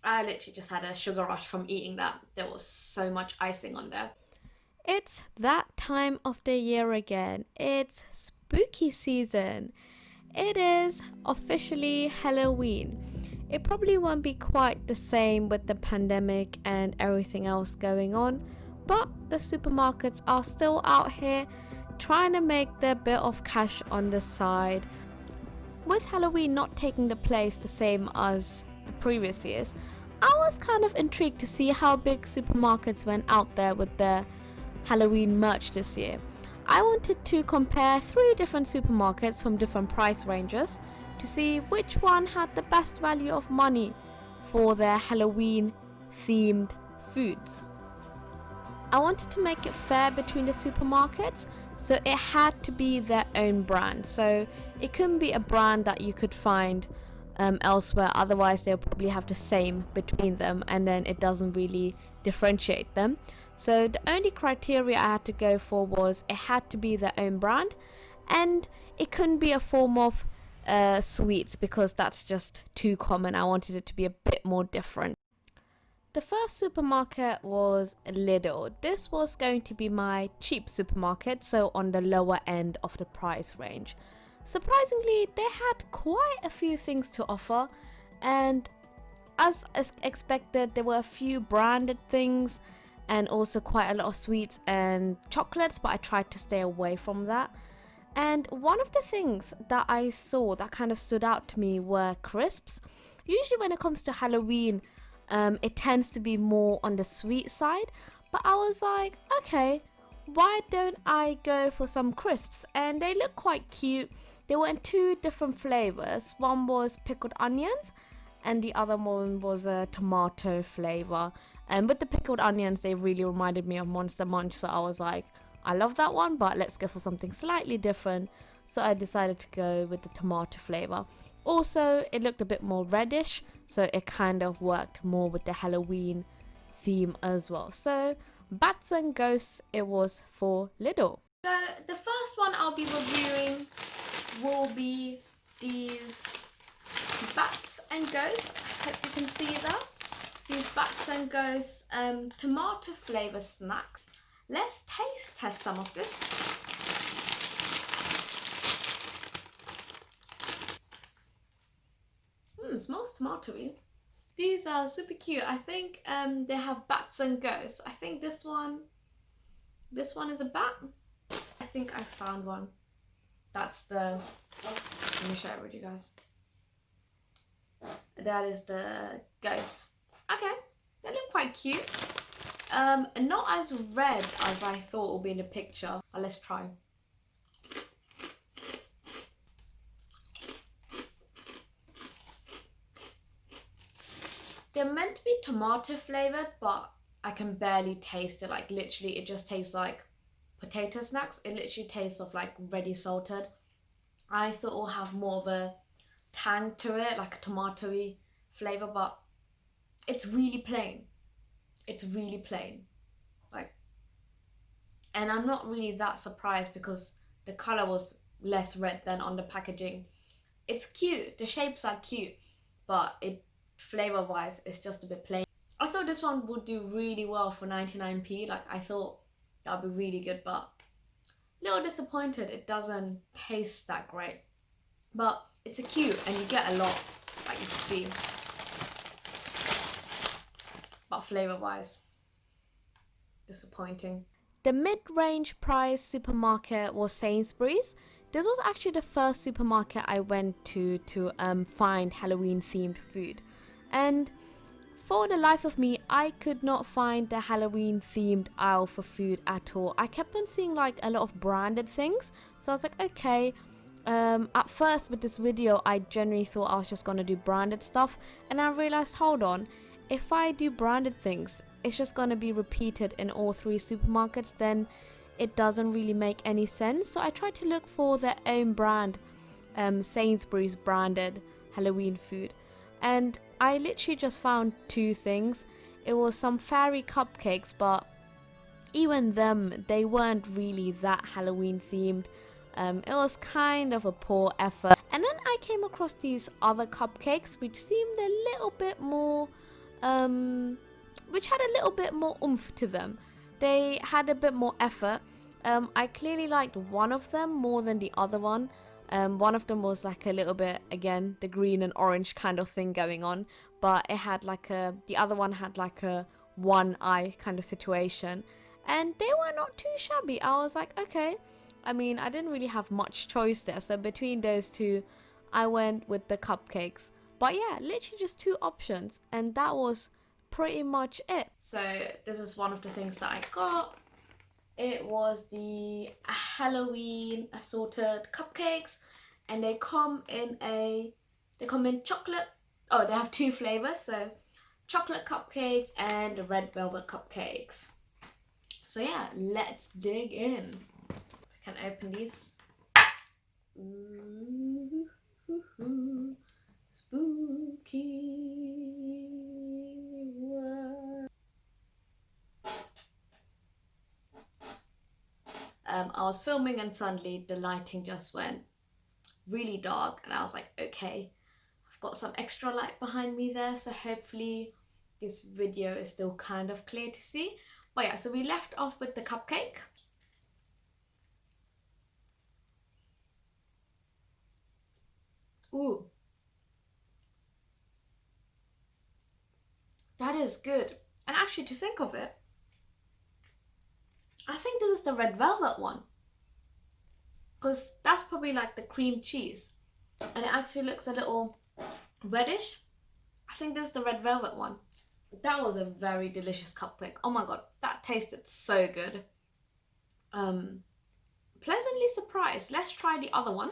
I literally just had a sugar rush from eating that. There was so much icing on there. It's that time of the year again. It's spooky season. It is officially Halloween. It probably won't be quite the same with the pandemic and everything else going on, but the supermarkets are still out here trying to make their bit of cash on the side. With Halloween not taking the place the same as the previous years, I was kind of intrigued to see how big supermarkets went out there with their Halloween merch this year. I wanted to compare 3 different supermarkets from different price ranges to see which one had the best value of money for their Halloween themed foods. I wanted to make it fair between the supermarkets, so it had to be their own brand. So it couldn't be a brand that you could find elsewhere, otherwise, they'll probably have the same between them, and then it doesn't really differentiate them. So the only criteria I had to go for was it had to be their own brand, and it couldn't be a form of sweets because that's just too common. I wanted it to be a bit more different. The first supermarket was Lidl. This was going to be my cheap supermarket, so on the lower end of the price range. Surprisingly, they had quite a few things to offer, and as expected, there were a few branded things and also quite a lot of sweets and chocolates, but I tried to stay away from that. And one of the things that I saw that kind of stood out to me were crisps. Usually, when it comes to Halloween, it tends to be more on the sweet side, but I was like, okay, why don't I go for some crisps? And they look quite cute. They were in 2 different flavors. One was pickled onions and the other one was a tomato flavor. And with the pickled onions, they really reminded me of Monster Munch, so I was like, I love that one, but let's go for something slightly different. So I decided to go with the tomato flavor. Also, it looked a bit more reddish, so it kind of worked more with the Halloween theme as well. So Bats and Ghosts, it was for Lidl. So the first one I'll be reviewing will be these Bats and Ghosts. I hope you can see that. These Bats and Ghosts tomato flavor snacks. Let's taste test some of this. Smells tomatoey. These are super cute. I think they have bats and ghosts. I think this one is a bat. I think I found one. That's the, let me share it with you guys. That is the ghost. Okay, they look quite cute. Not as red as I thought would be in the picture. Let's try. They're meant to be tomato flavored, but I can barely taste it. Like literally, it just tastes like potato snacks. It literally tastes of like ready salted. I thought it will have more of a tang to it, like a tomatoey flavor, but it's really plain. It's really plain. Like, and I'm not really that surprised because the color was less red than on the packaging. It's cute. The shapes are cute, but it flavor wise it's just a bit plain. I thought this one would do really well for 99p. Like I thought that would be really good, but a little disappointed it doesn't taste that great. But it's a cute and you get a lot, like you can see. But flavor wise, disappointing. The mid-range price supermarket was Sainsburys. This was actually the first supermarket I went to find Halloween themed food. And for the life of me, I could not find the Halloween themed aisle for food at all. I kept on seeing like a lot of branded things. So I was like, okay. At first with this video, I genuinely thought I was just gonna do branded stuff. And I realized, hold on, if I do branded things, it's just gonna be repeated in all 3 supermarkets, then it doesn't really make any sense. So I tried to look for their own brand, Sainsbury's branded Halloween food. And I literally just found 2 things. It was some fairy cupcakes, but even them, they weren't really that Halloween themed. It was kind of a poor effort. And then I came across these other cupcakes which seemed a little bit more which had a little bit more oomph to them. They had a bit more effort. I clearly liked one of them more than the other one. One of them was like a little bit, again, the green and orange kind of thing going on, but it had like the other one had like a one eye kind of situation, and they were not too shabby. I was like, okay. I mean, I didn't really have much choice there, so between those two, I went with the cupcakes. But yeah, literally just two options, and that was pretty much it. So this is one of the things that I got. It was the Halloween assorted cupcakes, and they come in chocolate. Oh, they have two flavors, so chocolate cupcakes and the red velvet cupcakes. So yeah, let's dig in. I can open these. Ooh, spooky world. I was filming and suddenly the lighting just went really dark, and I was like, okay, I've got some extra light behind me there, so hopefully this video is still kind of clear to see. But yeah, so we left off with the cupcake. Ooh, that is good. And actually, to think of it, I think this is the red velvet one, because that's probably like the cream cheese, and it actually looks a little reddish. I think this is the red velvet one. That was a very delicious cupcake. Oh my god, that tasted so good. Pleasantly surprised. Let's try the other one.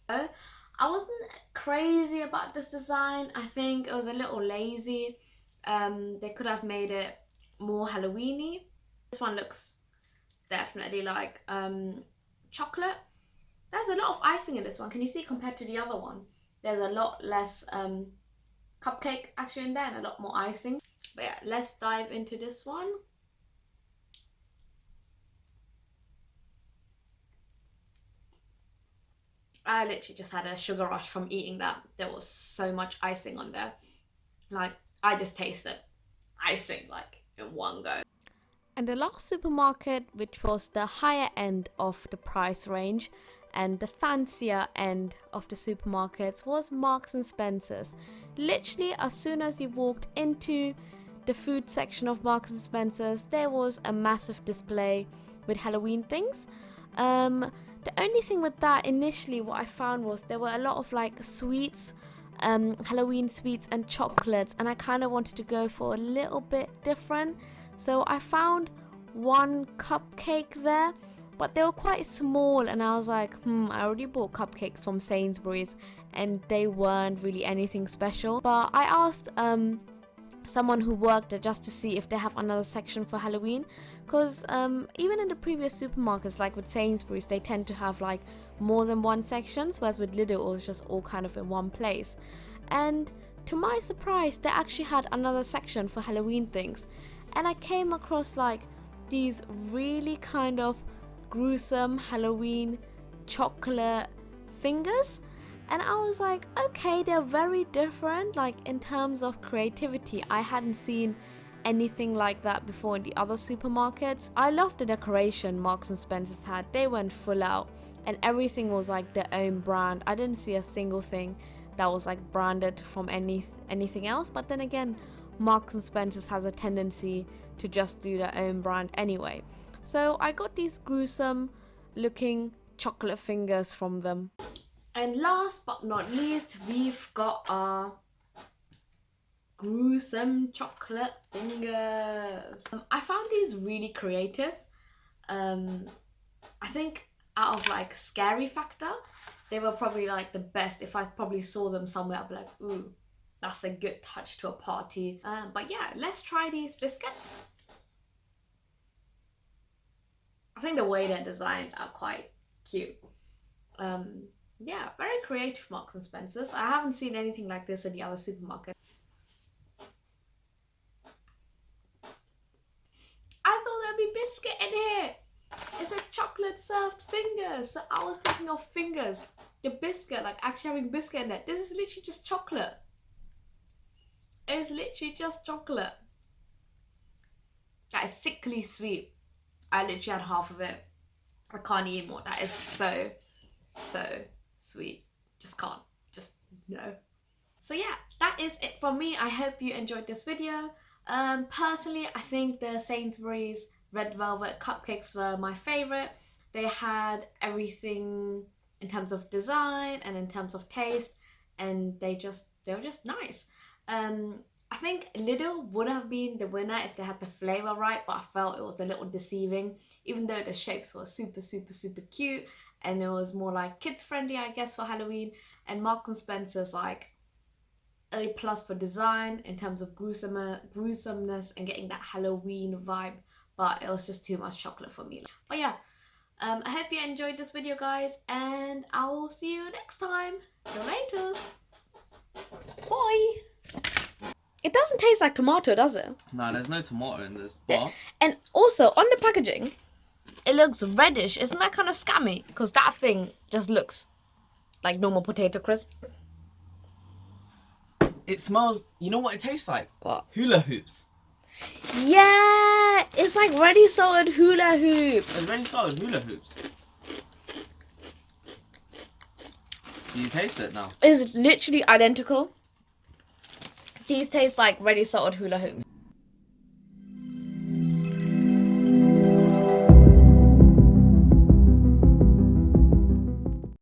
I wasn't crazy about this design. I think it was a little lazy. They could have made it more Halloweeny. This one looks definitely like chocolate. There's a lot of icing in this one. Can you see compared to the other one? There's a lot less cupcake actually in there and a lot more icing. But yeah, let's dive into this one. I literally just had a sugar rush from eating that. There was so much icing on there. Like, I just tasted icing like in one go. And the last supermarket, which was the higher end of the price range and the fancier end of the supermarkets, was Marks and Spencer's. Literally, as soon as you walked into the food section of Marks and Spencer's, there was a massive display with Halloween things. The only thing with that initially, what I found was there were a lot of like sweets, Halloween sweets and chocolates, and I kind of wanted to go for a little bit different. So I found one cupcake there, but they were quite small, and I was like, I already bought cupcakes from Sainsburys and they weren't really anything special. But I asked someone who worked there just to see if they have another section for Halloween, because even in the previous supermarkets, like with Sainsbury's, they tend to have like more than one section, whereas with Lidl it was just all kind of in one place. And to my surprise, they actually had another section for Halloween things, and I came across like these really kind of gruesome Halloween chocolate fingers. And I was like, okay, they're very different, like in terms of creativity. I hadn't seen anything like that before in the other supermarkets. I loved the decoration Marks and Spencer's had. They went full out and everything was like their own brand. I didn't see a single thing that was like branded from anything else. But then again, Marks and Spencer's has a tendency to just do their own brand anyway. So I got these gruesome looking chocolate fingers from them. And last but not least, we've got our gruesome chocolate fingers. I found these really creative. I think out of like scary factor, they were probably like the best. If I probably saw them somewhere, I'd be like, ooh, that's a good touch to a party. But yeah, let's try these biscuits. I think the way they're designed are quite cute. Yeah, very creative Marks and Spencer's. I haven't seen anything like this in the other supermarket. I thought there'd be biscuit in here. It's a chocolate served fingers. So I was thinking of fingers. The biscuit, like actually having biscuit in it. This is literally just chocolate. is literally just chocolate. That is sickly sweet. I literally had half of it. I can't eat more. That is so sweet. Just can't. Just no. So yeah, that is it from me. I hope you enjoyed this video. Personally, I think the Sainsburys red velvet cupcakes were my favorite. They had everything in terms of design and in terms of taste, and they were just nice. I think Lidl would have been the winner if they had the flavor right, but I felt it was a little deceiving, even though the shapes were super cute, and it was more like kids friendly, I guess, for Halloween. And Marks and Spencer's like A+ for design in terms of gruesomeness and getting that Halloween vibe, but it was just too much chocolate for me. But yeah, I hope you enjoyed this video, guys, and I will see you next time. See you later. Bye. It doesn't taste like tomato, does it? No, there's no tomato in this. But and also on the packaging, it looks reddish. Isn't that kind of scammy? Because that thing just looks like normal potato crisp. it smells. You know what it tastes like? What? Hula hoops. Yeah, it's like ready salted hula hoops. It's ready salted hula hoops. Do you taste it now? It's literally identical. These taste like ready salted hula hoops.